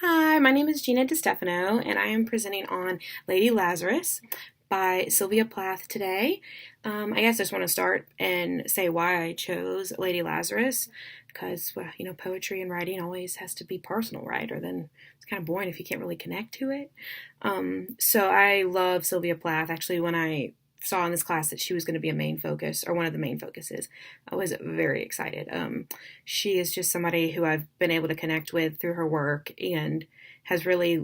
Hi, my name is Gina DiStefano, and I am presenting on Lady Lazarus by Sylvia Plath today. I guess I just want to start and say why I chose Lady Lazarus, because, well, poetry and writing always has to be personal, right? Or then it's kind of boring if you can't really connect to it. So I love Sylvia Plath. Actually, when I saw in this class that she was going to be a main focus or one of the main focuses, I was very excited. She is just somebody who I've been able to connect with through her work and has really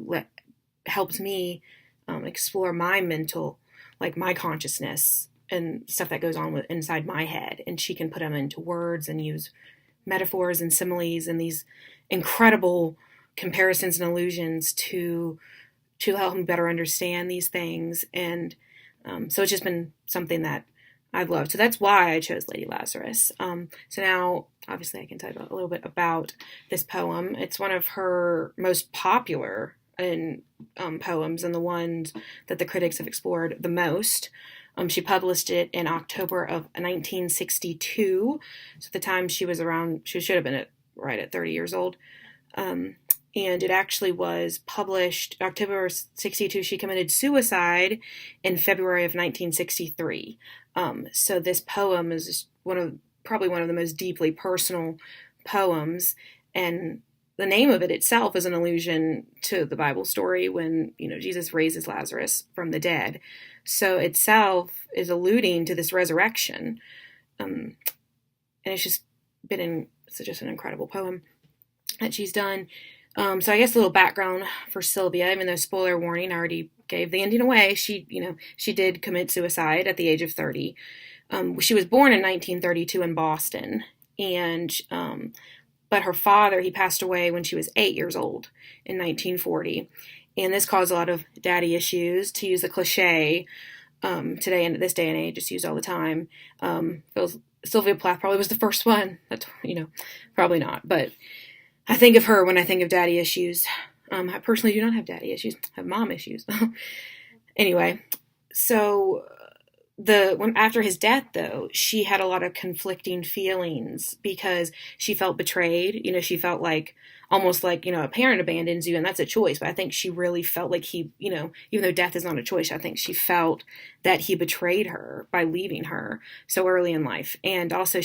helped me explore my mental, like my consciousness and stuff that goes on inside my head. And she can put them into words and use metaphors and similes and these incredible comparisons and allusions to help me better understand these things. And so it's just been something that I've loved. So that's why I chose Lady Lazarus. So now, obviously, I can tell you a little bit about this poem. It's one of her most popular poems and the ones that the critics have explored the most. She published it in October of 1962. So at the time she was around, she should have been right at 30 years old. And it actually was published October 62. She committed suicide in February of 1963. So this poem is probably one of the most deeply personal poems, and the name of it itself is an allusion to the Bible story when Jesus raises Lazarus from the dead. So itself is alluding to this resurrection, and it's just just an incredible poem that she's done. So I guess a little background for Sylvia, even though spoiler warning, I already gave the ending away. She did commit suicide at the age of 30. She was born in 1932 in Boston, and but her father, he passed away when she was 8 years old in 1940, and this caused a lot of daddy issues, to use the cliche today and this day and age, it's used all the time. Sylvia Plath probably was the first one. That's probably not, but I think of her when I think of daddy issues. I personally do not have daddy issues. I have mom issues. Anyway, so after his death, though, she had a lot of conflicting feelings because she felt betrayed. She felt like almost like a parent abandons you, and that's a choice. But I think she really felt like he, even though death is not a choice, I think she felt that he betrayed her by leaving her so early in life, and also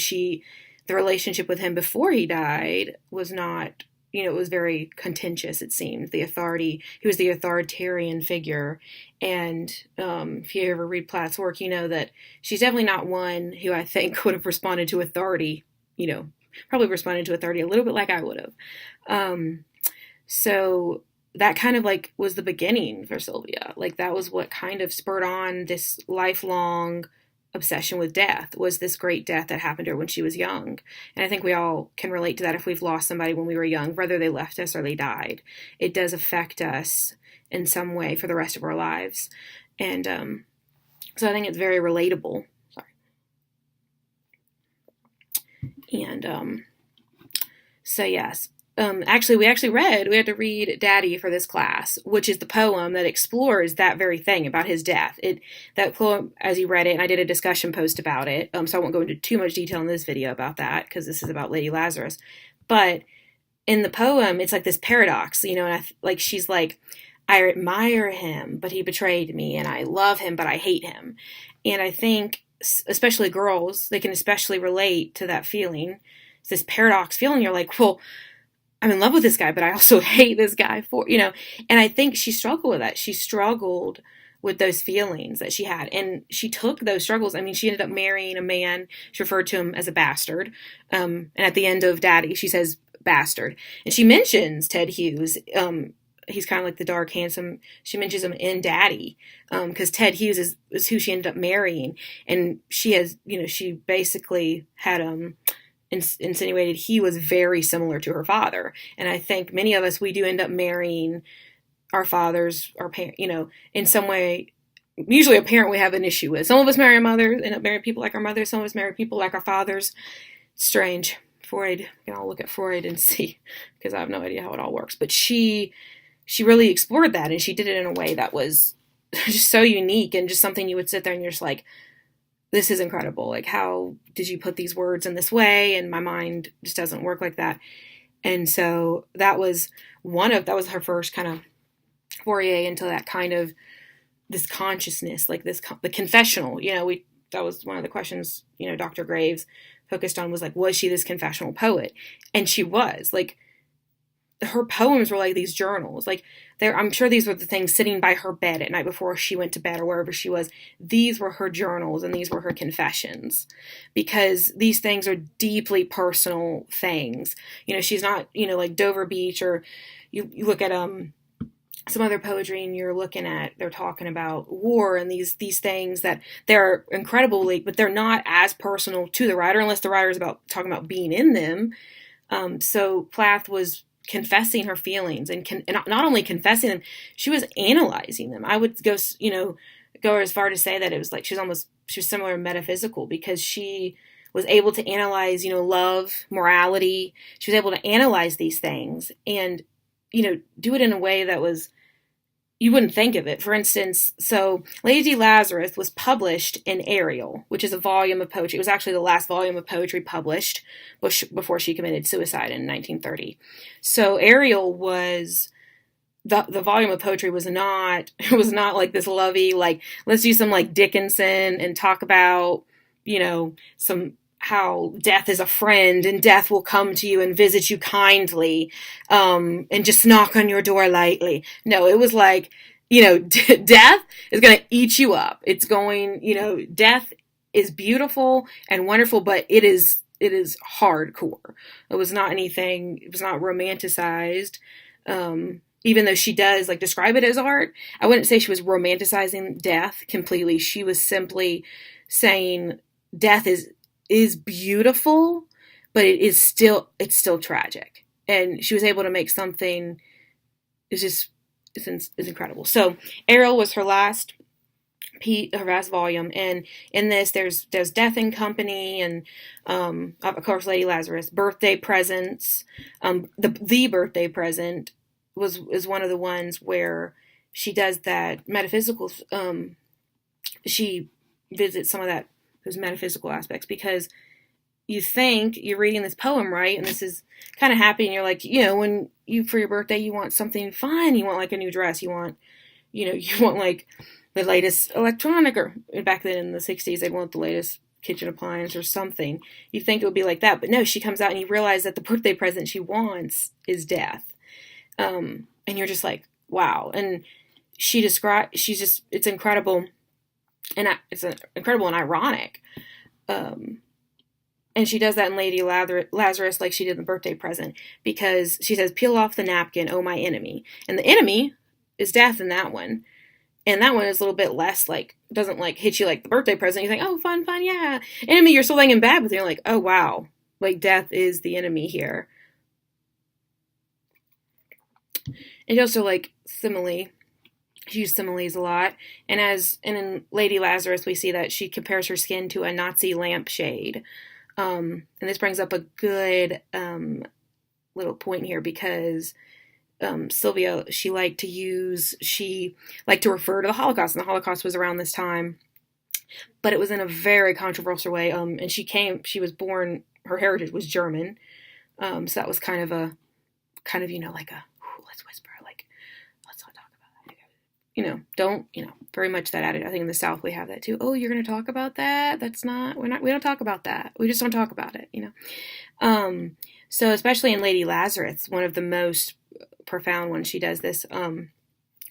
the relationship with him before he died was not, it was very contentious, it seemed. He was the authoritarian figure. And if you ever read Plath's work, you know that she's definitely not one who I think would have responded to authority, probably responded to authority a little bit like I would have. So that kind of like was the beginning for Sylvia. Like that was what kind of spurred on this lifelong obsession with death, was this great death that happened to her when she was young. And I think we all can relate to that if we've lost somebody when we were young, whether they left us or they died. It does affect us in some way for the rest of our lives. And so I think it's very relatable. Sorry. And so yes. We had to read Daddy for this class, which is the poem that explores that very thing about his death. That poem, as you read it, and I did a discussion post about it, so I won't go into too much detail in this video about that, because this is about Lady Lazarus. But in the poem, it's like this paradox, and she's like, I admire him, but he betrayed me, and I love him, but I hate him. And I think, especially girls, they can especially relate to that feeling. It's this paradox feeling. You're like, well, I'm in love with this guy, but I also hate this guy and I think she struggled with that. She struggled with those feelings that she had, and she took those struggles. I mean, she ended up marrying a man. She referred to him as a bastard. And at the end of Daddy, she says bastard, and she mentions Ted Hughes. He's kind of like the dark, handsome. She mentions him in Daddy, because Ted Hughes is who she ended up marrying, and she basically had insinuated he was very similar to her father. And I think many of us, we do end up marrying our fathers, our parents, in some way. Usually a parent we have an issue with. Some of us marry our mothers, end up marrying people like our mothers. Some of us marry people like our fathers. Strange. Freud, you can all look at Freud and see, because I have no idea how it all works. But she really explored that, and she did it in a way that was just so unique, and just something you would sit there and you're just like, this is incredible. Like, how did you put these words in this way? And my mind just doesn't work like that. And so that was her first kind of foray into that kind of this consciousness, like the confessional. That was one of the questions, Dr. Graves focused on, was like, was she this confessional poet? And she was. Like, her poems were like these journals. Like, I'm sure these were the things sitting by her bed at night before she went to bed or wherever she was. These were her journals and these were her confessions, because these things are deeply personal things. She's not, like Dover Beach, or you look at some other poetry and they're talking about war and these things that they're incredibly, but they're not as personal to the writer unless the writer is talking about being in them. So Plath was confessing her feelings and not only confessing them, she was analyzing them. I would go as far to say that it was like she was similar metaphysical, because she was able to analyze, love, morality. She was able to analyze these things and, do it in a way that was, you wouldn't think of it. For instance, so Lady Lazarus was published in Ariel, which is a volume of poetry. It was actually the last volume of poetry published before she committed suicide in 1930. So Ariel was the volume of poetry was not like this lovey, like, let's do some like Dickinson and talk about, some how death is a friend and death will come to you and visit you kindly, and just knock on your door lightly. No, it was like, death is going to eat you up. It's going, death is beautiful and wonderful, but it is hardcore. It was not romanticized. Even though she does like describe it as art, I wouldn't say she was romanticizing death completely. She was simply saying death is beautiful, but it's still tragic. And she was able to make something, it's incredible. So Ariel was her last volume, and in this there's Death and Company, and of course Lady Lazarus, birthday presents. The birthday present is one of the ones where she does that metaphysical. She visits some of those metaphysical aspects, because you think you're reading this poem, right? And this is kind of happy, and you're like, when for your birthday, you want something fun, you want like a new dress, you want like the latest electronic, or back then in the 60s, they'd want the latest kitchen appliance or something. You think it would be like that, but no, she comes out and you realize that the birthday present she wants is death. And you're just like, wow. And it's incredible. And it's incredible and ironic. And she does that in Lady Lazarus, like she did in the birthday present, because she says, peel off the napkin, oh my enemy. And the enemy is death in that one. And that one is a little bit less, like, doesn't like hit you like the birthday present. You think, oh, fun, yeah. Enemy, you're still laying in bed with. You're like, oh, wow. Like, death is the enemy here. And also, like, simile. She used similes a lot. And in Lady Lazarus, we see that she compares her skin to a Nazi lampshade. And this brings up a good little point here, because Sylvia, she liked to refer to the Holocaust, and the Holocaust was around this time, but it was in a very controversial way. And she was born, her heritage was German. So that was kind of like let's whisper, like, let's not talk about it. Don't, very much that attitude. I think in the South we have that too. Oh, you're going to talk about that? We don't talk about that. We just don't talk about it, So especially in Lady Lazarus, one of the most profound ones, she does this. And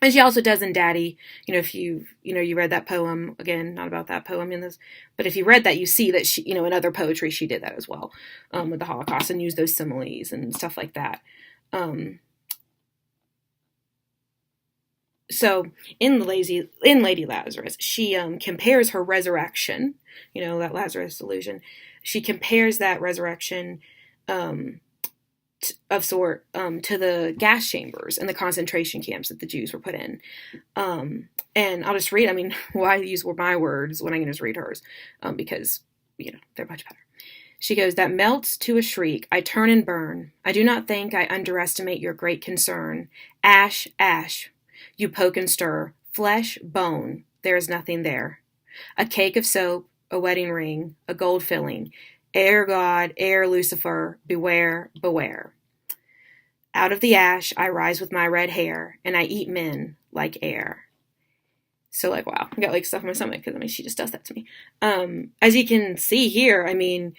she also does in Daddy, if you read that poem, again, not about that poem in this, but if you read that, you see that she, in other poetry, she did that as well, with the Holocaust, and used those similes and stuff like that. So in Lady Lazarus, she compares her resurrection, that Lazarus illusion. She compares that resurrection to the gas chambers and the concentration camps that the Jews were put in. And I'll just read. I mean, why use my words when I can just read hers? Because they're much better. She goes, that melts to a shriek. I turn and burn. I do not think I underestimate your great concern. Ash, ash. You poke and stir, flesh, bone, there is nothing there. A cake of soap, a wedding ring, a gold filling. Ere God, ere Lucifer, beware, beware. Out of the ash I rise with my red hair, and I eat men like air. So like, wow, I got like stuff in my stomach because I mean, she just does that to me. As you can see here, I mean,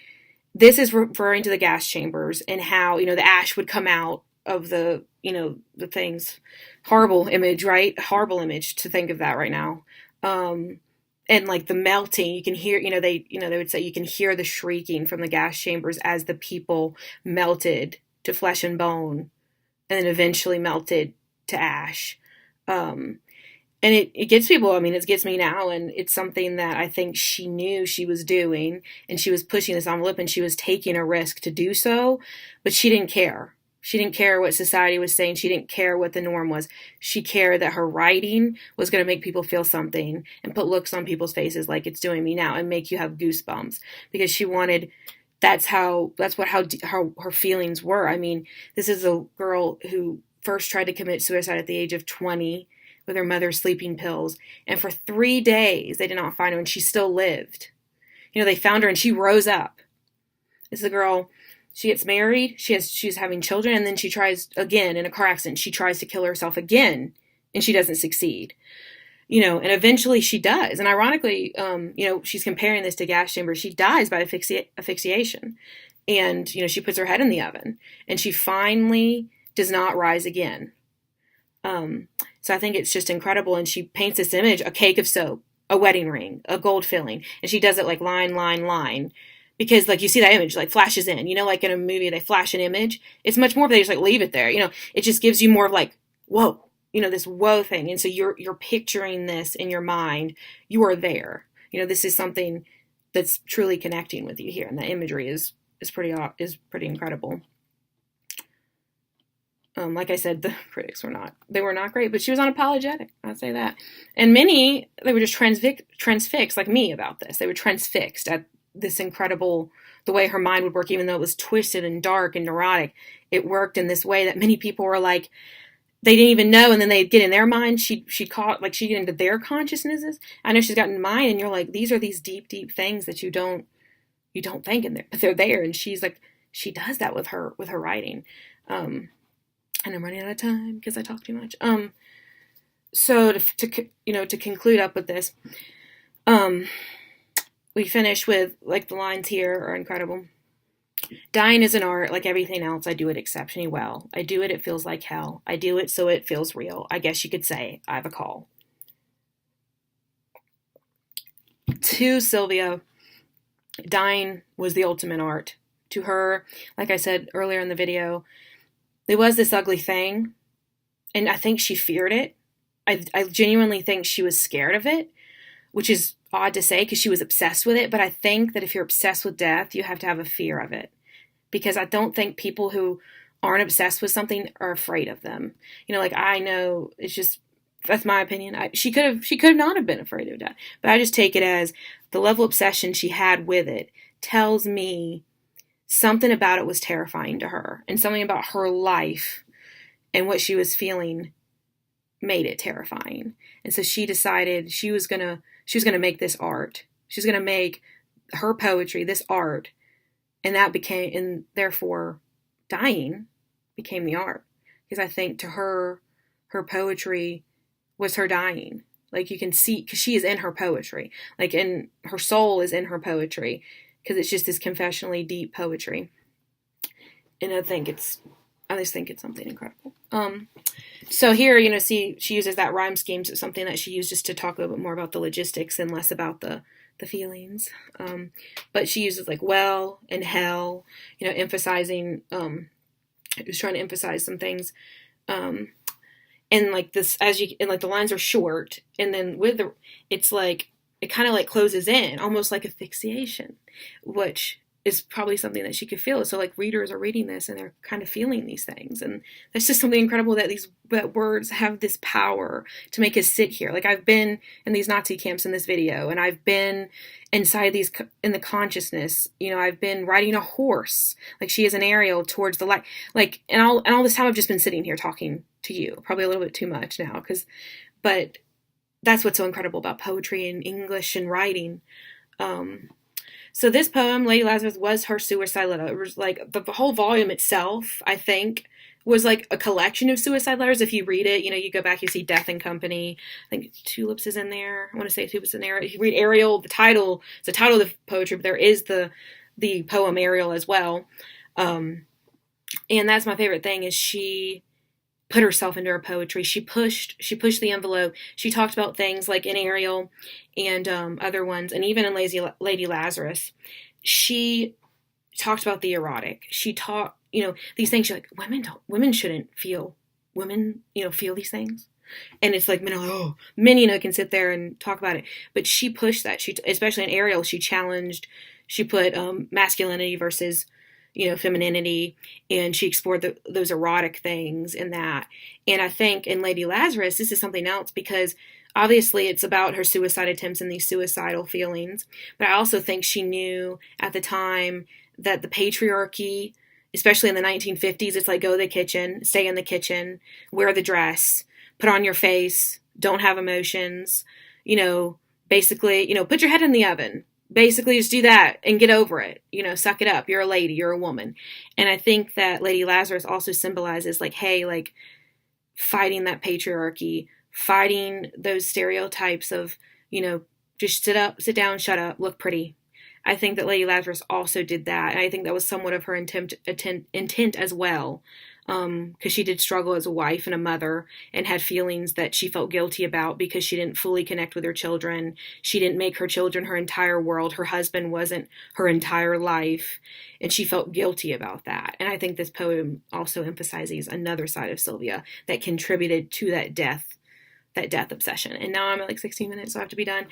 this is referring to the gas chambers and how, you know, the ash would come out of the, you know, the things. Horrible image, right? Horrible image to think of that right now. And like the melting, you can hear, they would say you can hear the shrieking from the gas chambers as the people melted to flesh and bone and then eventually melted to ash. And it gets people, I mean, it gets me now, and it's something that I think she knew she was doing, and she was pushing this envelope, and she was taking a risk to do so, but she didn't care. She didn't care what society was saying. She didn't care what the norm was. She cared that her writing was going to make people feel something and put looks on people's faces like it's doing me now and make you have goosebumps, because she wanted, how her feelings were. I mean, this is a girl who first tried to commit suicide at the age of 20 with her mother's sleeping pills. And for 3 days, they did not find her, and she still lived. You know, they found her, and she rose up. This is a girl, she gets married, she's having children, and then she tries again in a car accident. She tries to kill herself again, and she doesn't succeed. You know, and eventually she does. And ironically, you know, she's comparing this to gas chambers. She dies by asphyxiation. And, you know, she puts her head in the oven, and she finally does not rise again. So I think it's just incredible. And she paints this image, a cake of soap, a wedding ring, a gold filling. And she does it like line, line, line. Because like you see that image like flashes in, you know, like in a movie, they flash an image. It's much more, they just like leave it there. You know, it just gives you more of like, whoa, you know, this whoa thing. And so you're picturing this in your mind. You are there. You know, this is something that's truly connecting with you here. And the imagery is pretty incredible. Like I said, the critics were not great, but she was unapologetic. I'd say that. And many, they were just transfixed like me about this. They were transfixed at this incredible, the way her mind would work, even though it was twisted and dark and neurotic. It worked in this way that many people were like, they didn't even know. And then they'd get in their mind. She'd get into their consciousnesses. I know she's gotten mine, and you're like, these are these deep, deep things that you don't think in there, but they're there. And she's like, she does that with her writing. And I'm running out of time because I talk too much. So to conclude up with this, we finish with like the lines here are incredible. Dying is an art, like everything else. I do it exceptionally well. I do it, it feels like hell. I do it so it feels real. I guess you could say I have a call. To Sylvia, dying was the ultimate art. To her, like I said earlier in the video, there was this ugly thing, and I think she feared it. I genuinely think she was scared of it, which is odd to say because she was obsessed with it. But I think that if you're obsessed with death, you have to have a fear of it, because I don't think people who aren't obsessed with something are afraid of them. You know, like I know it's just, that's my opinion. She could not have been afraid of death, but I just take it as the level of obsession she had with it tells me something about it was terrifying to her, and something about her life and what she was feeling made it terrifying. And so she decided she was gonna make this art. She's gonna make her poetry this art, and therefore dying became the art. Because I think to her, her poetry was her dying. Like you can see, because she is in her poetry, like in her soul is in her poetry, because it's just this confessionally deep poetry. And I just think it's something incredible. So here, you know, see, she uses that rhyme scheme, so something that she used just to talk a little bit more about the logistics and less about the feelings. But she uses like well and hell, you know, emphasizing, just trying to emphasize some things. And like this, and like the lines are short, and then it's like, it kind of like closes in, almost like asphyxiation, which is probably something that she could feel. So like readers are reading this and they're kind of feeling these things. And that's just something incredible that words have this power to make us sit here. Like I've been in these Nazi camps in this video, and I've been inside in the consciousness, you know, I've been riding a horse, like she is an aerial towards the light, like, and all this time I've just been sitting here talking to you, probably a little bit too much now, but that's what's so incredible about poetry and English and writing. So this poem, Lady Lazarus, was her suicide letter. It was like the whole volume itself, I think, was like a collection of suicide letters. If you read it, you go back, you see Death and Company. I think Tulips is in there. I want to say Tulips in there. If you read Ariel, it's the title of the poetry, but there is the poem Ariel as well. And that's my favorite thing is she put herself into her poetry. She pushed the envelope. She talked about things like in Ariel and other ones, and even in Lady Lazarus. She talked about the erotic. She taught, these things. She's like, women shouldn't feel. Women, feel these things. And it's like, men, can sit there and talk about it. But she pushed that. Especially in Ariel, she put masculinity versus, femininity, and she explored those erotic things in that. And I think in Lady Lazarus, this is something else because obviously it's about her suicide attempts and these suicidal feelings. But I also think she knew at the time that the patriarchy, especially in the 1950s, it's like go to the kitchen, stay in the kitchen, wear the dress, put on your face, don't have emotions, basically, put your head in the oven. Basically, just do that and get over it. Suck it up. You're a lady. You're a woman. And I think that Lady Lazarus also symbolizes like, hey, like fighting that patriarchy, fighting those stereotypes of, just sit down, shut up, look pretty. I think that Lady Lazarus also did that. And I think that was somewhat of her intent as well. Because she did struggle as a wife and a mother and had feelings that she felt guilty about because she didn't fully connect with her children. She didn't make her children her entire world. Her husband wasn't her entire life. And she felt guilty about that. And I think this poem also emphasizes another side of Sylvia that contributed to that death obsession. And now I'm at like 16 minutes, so I have to be done.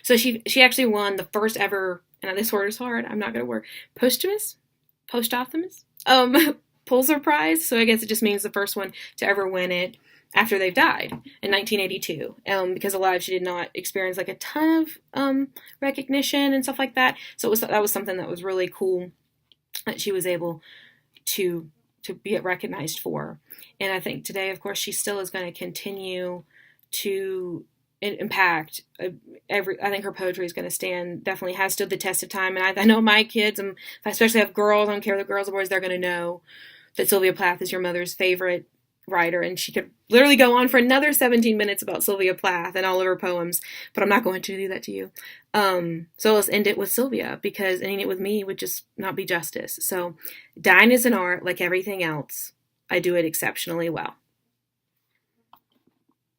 So she actually won the first ever, and this word is hard, I'm not going to work, posthumous Pulitzer Prize. So I guess it just means the first one to ever win it after they've died in 1982. Because alive she did not experience like a ton of recognition and stuff like that. So that was something that was really cool that she was able to be recognized for. And I think today, of course, she still is going to continue to impact I think her poetry is going to definitely has stood the test of time. And I know my kids, and if I especially have girls, I don't care the girls or boys, they're going to know that Sylvia Plath is your mother's favorite writer. And she could literally go on for another 17 minutes about Sylvia Plath and all of her poems, but I'm not going to do that to you. So let's end it with Sylvia, because ending it with me would just not be justice. So dying is an art like everything else. I do it exceptionally well.